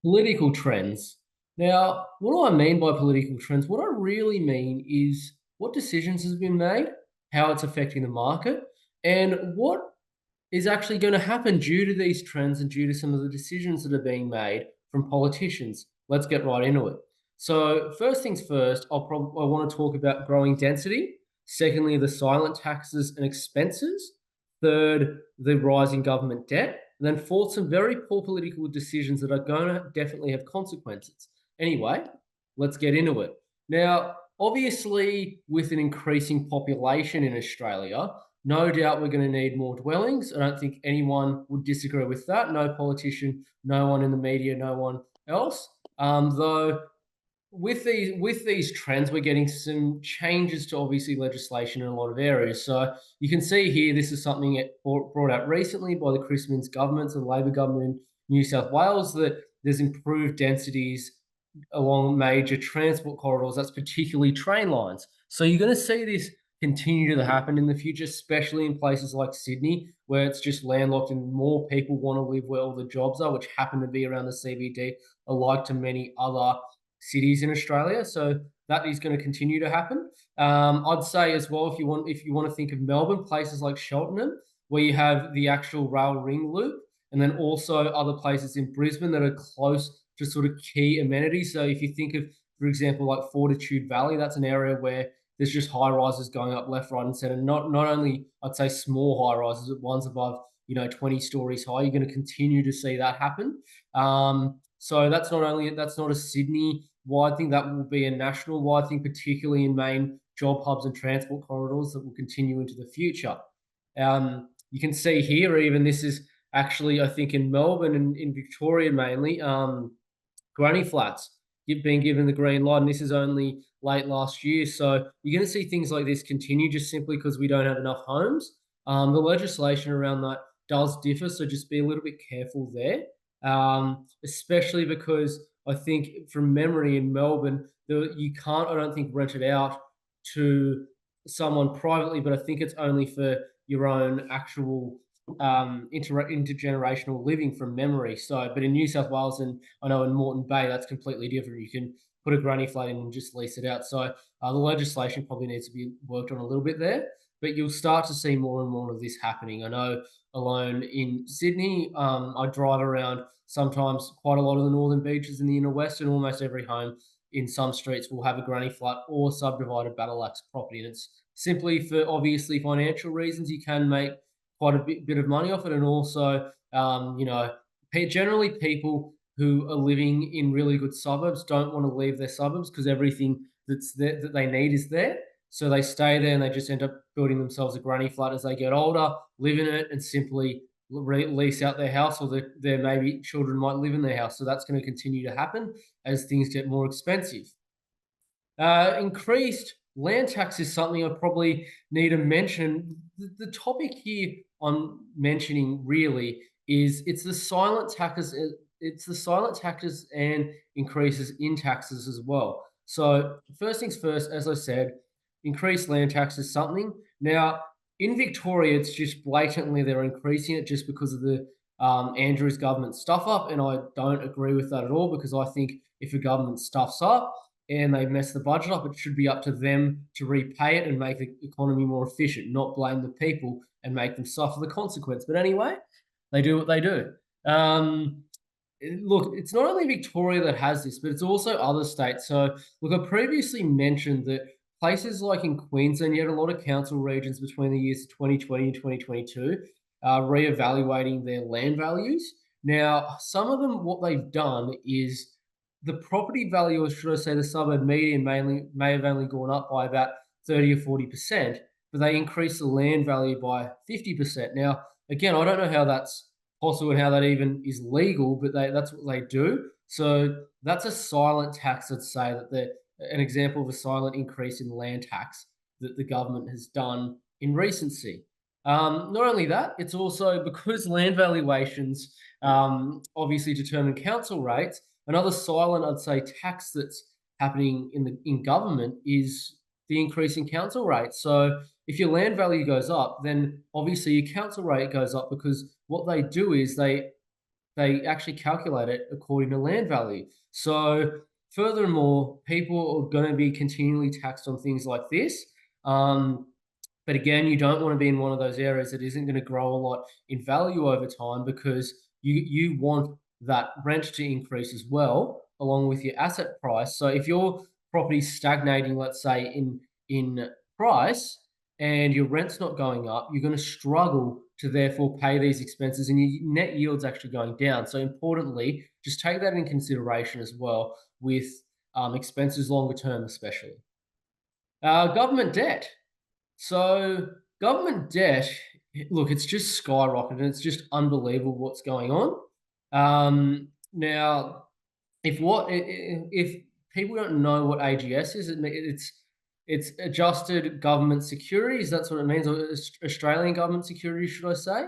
Political trends. Now, what do I mean by political trends? What I really mean is what decisions has been made, how it's affecting the market, and what is actually going to happen due to these trends and due to some of the decisions that are being made from politicians. Let's get right into it. So, first things first, I want to talk about growing density. Secondly, the silent taxes and expenses. Third, the rising government debt. And then fourth, some very poor political decisions that are going to definitely have consequences. Anyway, let's get into it. Now, obviously, with an increasing population in Australia, no doubt we're going to need more dwellings. I don't think anyone would disagree with that. No politician, no one in the media, no one else. Though with these trends, we're getting some changes to obviously legislation in a lot of areas. So you can see here, this is something brought out recently by the Chris Minns government and the Labor government in New South Wales, that there's improved densities along major transport corridors. That's particularly train lines. So you're going to see this continue to happen in the future, especially in places like Sydney, where it's just landlocked and more people want to live where all the jobs are, which happen to be around the CBD, alike to many other cities in Australia. So that is going to continue to happen. I'd say as well, if you want to think of Melbourne, places like Cheltenham, where you have the actual rail ring loop, and then also other places in Brisbane that are close to sort of key amenities. So if you think of, for example, like Fortitude Valley, that's an area where there's just high rises going up left, right, and centre. Not only I'd say small high rises, but ones above 20 stories high. You're going to continue to see that happen. So that's not a Sydney wide thing. That will be a national wide thing, particularly in main job hubs and transport corridors that will continue into the future. You can see here, even this is actually, I think, in Melbourne and in Victoria mainly, granny flats being given the green light. And this is only late last year. So you're going to see things like this continue just simply because we don't have enough homes. The legislation around that does differ. So just be a little bit careful there, especially because I think from memory in Melbourne, you can't, I don't think, rent it out to someone privately, but I think it's only for your own actual intergenerational living from memory. So, but in New South Wales and I know in Moreton Bay, that's completely different. You can put a granny flat in and just lease it out. So the legislation probably needs to be worked on a little bit there, but you'll start to see more and more of this happening. I know alone in Sydney, I drive around sometimes quite a lot of the northern beaches in the inner west, and almost every home in some streets will have a granny flat or subdivided battle axe property. And it's simply for obviously financial reasons. You can make quite a bit of money off it, and also, generally people who are living in really good suburbs don't want to leave their suburbs because everything that's there, that they need is there. So they stay there and they just end up building themselves a granny flat as they get older, live in it, and simply lease out their house, or their maybe children might live in their house. So that's going to continue to happen as things get more expensive. Increased land tax is something I probably need to mention. The topic here I'm mentioning really is it's the silent taxes. It's the silent taxes and increases in taxes as well. So first things first, as I said, increased land tax is something. Now in Victoria, it's just blatantly they're increasing it just because of the Andrews government stuff up, and I don't agree with that at all because I think if a government stuffs up and they mess the budget up, it should be up to them to repay it and make the economy more efficient, not blame the people and make them suffer the consequence. But anyway, they do what they do. Look, it's not only Victoria that has this, but it's also other states. So, look, I previously mentioned that places like in Queensland, you had a lot of council regions between the years 2020 and 2022 reevaluating their land values. Now, some of them, what they've done is the property value, or should I say the suburb median, mainly may have only gone up by about 30 or 40%, but they increased the land value by 50%. Now, again, I don't know how that's possible and how that even is legal, but that's what they do. So that's a silent tax, let's say, that an example of a silent increase in land tax that the government has done in recency. Not only that, it's also because land valuations obviously determine council rates. Another silent, I'd say, tax that's happening in government is the increase in council rates. So if your land value goes up, then obviously your council rate goes up because what they do is they actually calculate it according to land value. So furthermore, people are going to be continually taxed on things like this. Um, but again, you don't want to be in one of those areas that isn't going to grow a lot in value over time, because you want that rent to increase as well, along with your asset price. So if your property's stagnating, let's say in price, and your rent's not going up, you're going to struggle to therefore pay these expenses, and your net yield's actually going down. So importantly, just take that in consideration as well with expenses longer term, especially. Government debt. So government debt, look, it's just skyrocketed. It's just unbelievable what's going on. Now, if people don't know what AGS is, it's adjusted government securities. That's what it means, or Australian government securities, should I say?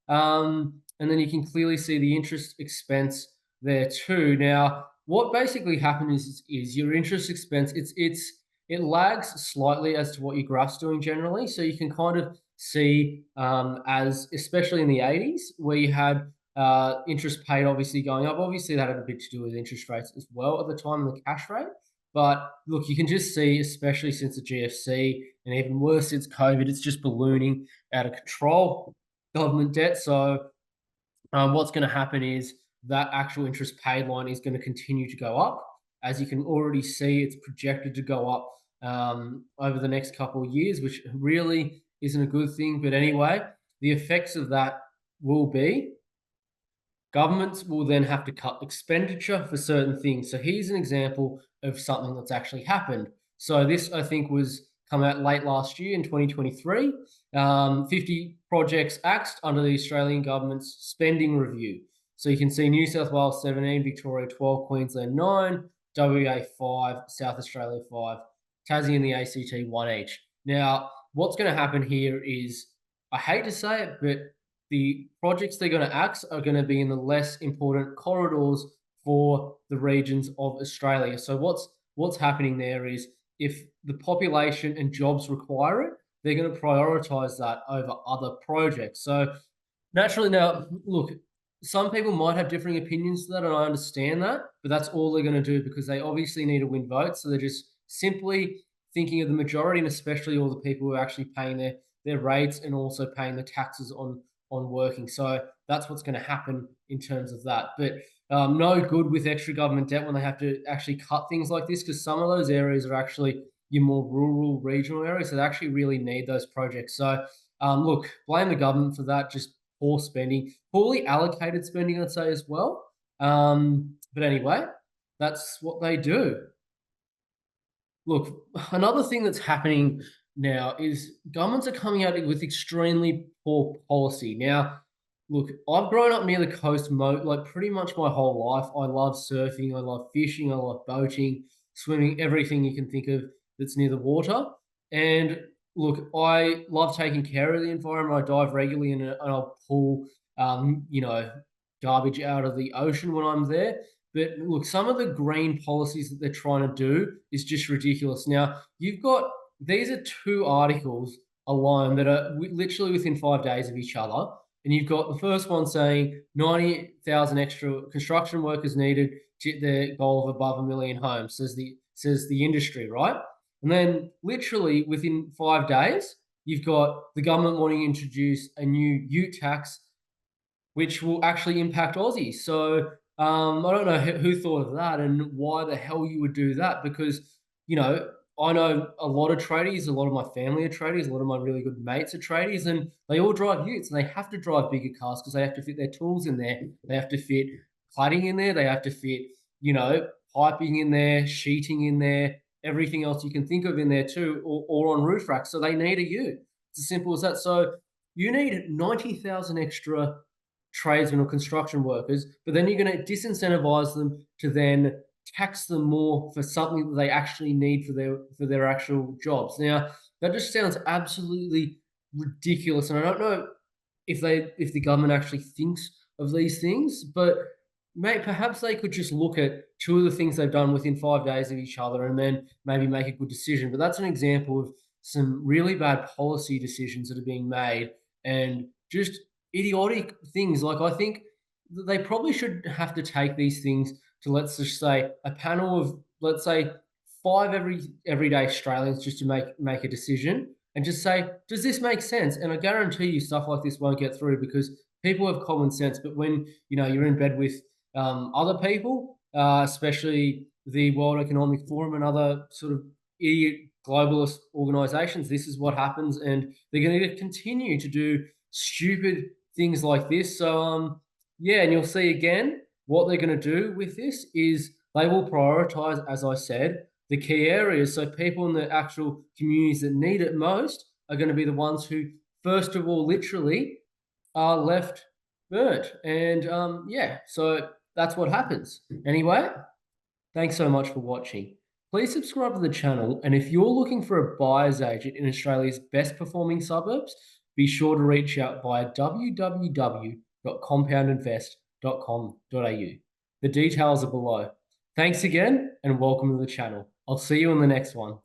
And then you can clearly see the interest expense there too. Now, what basically happens is your interest expense. It lags slightly as to what your graph's doing generally. So you can kind of see, as especially in the 80s, where you had interest paid obviously going up. Obviously, that had a bit to do with interest rates as well at the time, the cash rate. But look, you can just see, especially since the GFC and even worse since COVID, it's just ballooning out of control, government debt. So what's going to happen is that actual interest paid line is going to continue to go up. As you can already see, it's projected to go up over the next couple of years, which really isn't a good thing. But anyway, the effects of that will be governments will then have to cut expenditure for certain things. So here's an example of something that's actually happened. So this, I think, was come out late last year in 2023. 50 projects axed under the Australian government's spending review. So you can see New South Wales 17, Victoria 12, Queensland 9, WA 5, South Australia 5, Tassie and the ACT 1 each. Now, what's going to happen here is, I hate to say it, but the projects they're going to axe are going to be in the less important corridors for the regions of Australia. So what's happening there is, if the population and jobs require it, they're going to prioritize that over other projects. So naturally, now, look, some people might have differing opinions to that, and I understand that, but that's all they're going to do, because they obviously need to win votes. So they're just simply thinking of the majority, and especially all the people who are actually paying their rates and also paying the taxes on working. So that's what's going to happen in terms of that. But no good with extra government debt when they have to actually cut things like this, because some of those areas are actually your more rural, regional areas, so they actually really need those projects. So look, blame the government for that. Just poor spending, poorly allocated spending, I'd say as well. But anyway, that's what they do. Look, another thing that's happening now is governments are coming out with extremely poor policy. Now, look, I've grown up near the coast, like pretty much my whole life. I love surfing, I love fishing, I love boating, swimming, everything you can think of that's near the water. And look, I love taking care of the environment. I dive regularly and I'll pull, garbage out of the ocean when I'm there. But look, some of the green policies that they're trying to do is just ridiculous. Now, you've got these are two articles alone that are literally within 5 days of each other. And you've got the first one saying 90,000 extra construction workers needed to hit the goal of above 1 million homes, says the industry, right? And then literally within 5 days, you've got the government wanting to introduce a new ute tax, which will actually impact Aussies. So I don't know who thought of that and why the hell you would do that, because, I know a lot of tradies, a lot of my family are tradies, a lot of my really good mates are tradies, and they all drive utes, and they have to drive bigger cars because they have to fit their tools in there. They have to fit cladding in there. They have to fit, piping in there, sheeting in there, everything else you can think of in there too, or on roof racks. So they need a ute. It's as simple as that. So you need 90,000 extra tradesmen or construction workers, but then you're going to disincentivize them to then tax them more for something that they actually need for their actual jobs. Now, that just sounds absolutely ridiculous, and I don't know if the government actually thinks of these things, but mate, perhaps they could just look at two of the things they've done within 5 days of each other and then maybe make a good decision. But that's an example of some really bad policy decisions that are being made, and just idiotic things. Like, I think they probably should have to take these things to, let's just say, a panel of, let's say, five everyday Australians, just to make a decision and just say, does this make sense? And I guarantee you, stuff like this won't get through because people have common sense. But when you're in bed with other people, especially the World Economic Forum and other sort of idiot globalist organizations, this is what happens, and they're going to continue to do stupid things like this. So, yeah, and you'll see again what they're going to do with this is they will prioritize, as I said, the key areas. So people in the actual communities that need it most are going to be the ones who, first of all, literally are left burnt. And yeah, so that's what happens. Anyway, thanks so much for watching. Please subscribe to the channel, and if you're looking for a buyer's agent in Australia's best performing suburbs, be sure to reach out via www.compoundinvest.com.au. The details are below. Thanks again, and welcome to the channel. I'll see you in the next one.